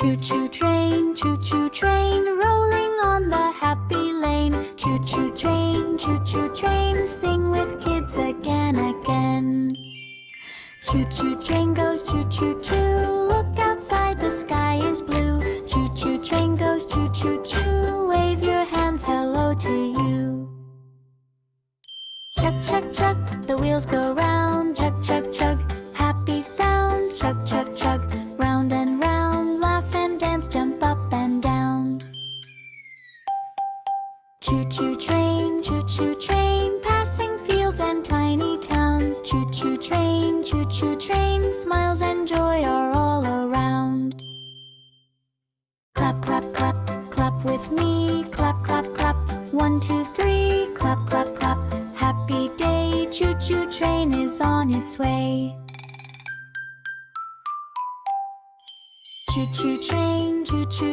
choo-choo train, rolling on the happy lane. Choo-choo train, sing with kids again, again. Choo-choo train goes choo-choo-choo, look outside, the sky is blue. Choo-choo train goes choo-choo-choo, wave your hands, hello to you. Chug, chug, chug, the wheels go round. Chug, chug, chug, happy sound. Chug, chug, chug, round and round, laugh and dance, jump up and down. Choo-choo train, passing fields and tiny towns. Choo-choo train, smiles and joy are all around. Clap, clap, clap, clap with me. Clap, clap, clap, 1, 2, 3. Clap, clap, clap, happy day. Choo-choo train is on its way. Choo-choo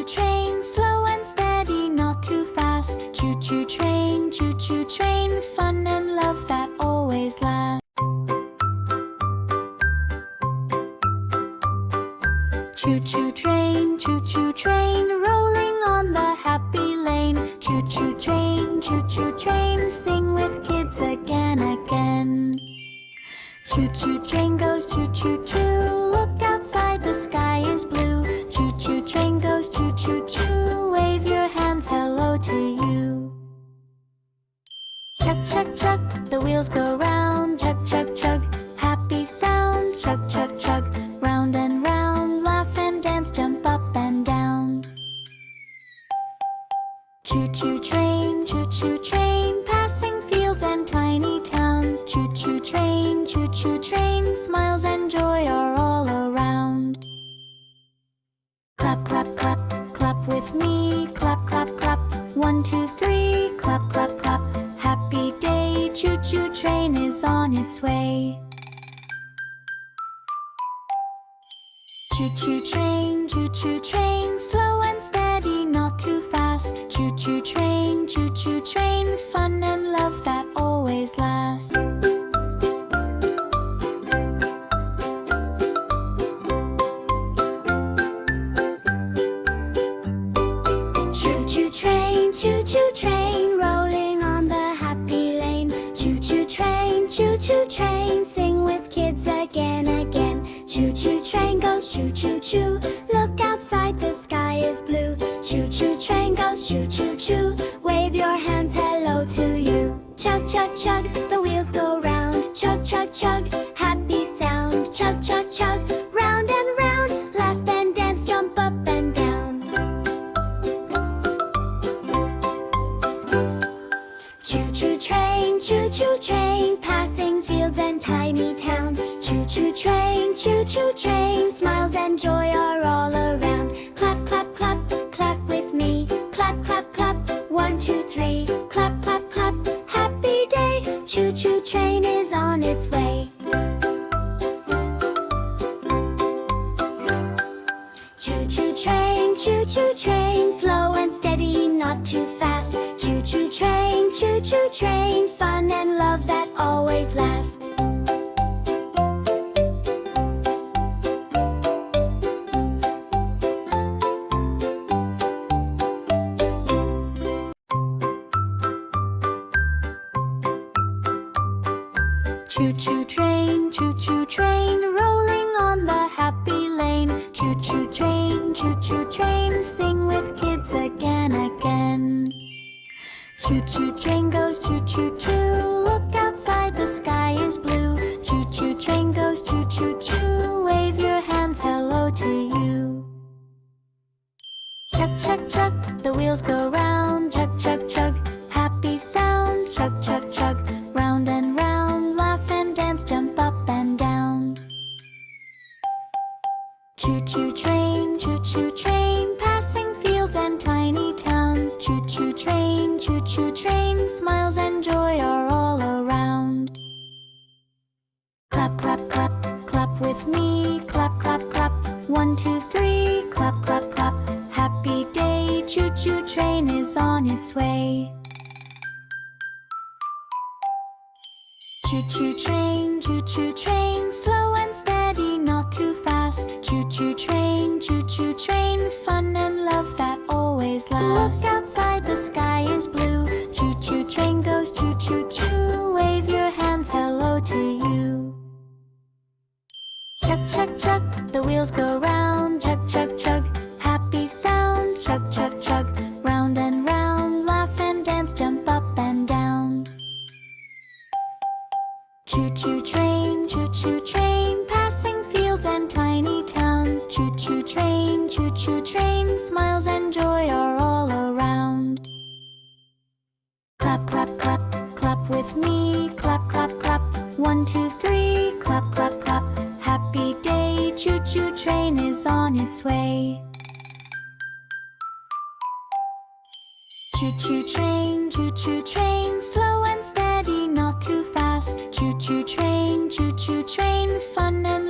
train, slow and steady, not too fast. Choo-choo train, fun and love that always lasts. Choo-choo train, rolling on the happy lane. Choo-choo train, sing with kids again, again. Choo-choo train goes choo-choo-choo, look outside, the sky is blue. Choo-choo train goes choo-choo-choo, wave your hands, hello to you. Chug, chug, chug, the wheels go round. Chug, chug, chug, happy sound. Chug, chug, chug, round and round, laugh and dance, jump up and down. Choo-choo train, passing fields and tiny towns. Choo-choo train, smiles and joy are all around. Clap, clap, clap, clap with me. Clap, clap, clap, 1, 2, 3. Clap, clap, clap, happy day. Choo-choo train is on its way. Choo-choo train, slow and steady, not too fast. Choo-choo train, fun and love that always lasts. Choo-choo train, rolling on the happy lane. Choo-choo train, sing with kids again, again. Choo-choo train goes choo-choo-choo, look outside, the sky is blue. Choo-choo train goes choo-choo-choo, wave your hands, hello to you. Chug, chug, chug, the wheels go round. Chug, chug, chug, happy sound. Chug, chug, chug, round and round, laugh and dance, jump up and down. Choo-choo train, passing fields and tiny towns. Choo-choo train, smiles and joy are all around. Clap, clap, clap, clap with me. Clap, clap, clap, 1, 2, 3. Clap, clap, clap, happy day. Choo-choo train is on its way. Choo-choo train, slow and steady, not too fast. Choo-choo train, fun and love that always lasts. Choo-choo train, rolling on the happy lane. Choo-choo train, sing with kids again, again. Choo-choo train goes choo-choo-choo, look outside, the sky is blue. Choo-choo train goes choo-choo-choo, wave your hands, hello to you. Chug, chug, chug, the wheels go round. Chug, chug, chug, happy sound. Chug, chug, chug, round and round, laugh and dance, jump up and down. Choo-choo train, passing fields and tiny towns. Choo-choo train, smiles and joy are all around. Clap, clap, clap, clap with me. Clap, clap, clap, 1, 2, 3. Clap, clap, clap, happy day. Choo-choo train is on its way. Choo-choo train, slow and steady, not too fast. Choo-choo train, Chug, chug, chug, the wheels go round. Chug, chug, chug, happy sound. Chug, chug, chug, round and round. Laugh and dance, jump up and down. Choo-choo train, passing fields and tiny towns. Choo-choo train, smiles and joy are all around. Clap, clap, clap, clap with me. Clap, clap, clap, 1, 2, 3. Clap, clap, clap, happy day. Choo-choo train is on its way. Choo-choo train, slow and steady, not too fast. Choo-choo train, fun and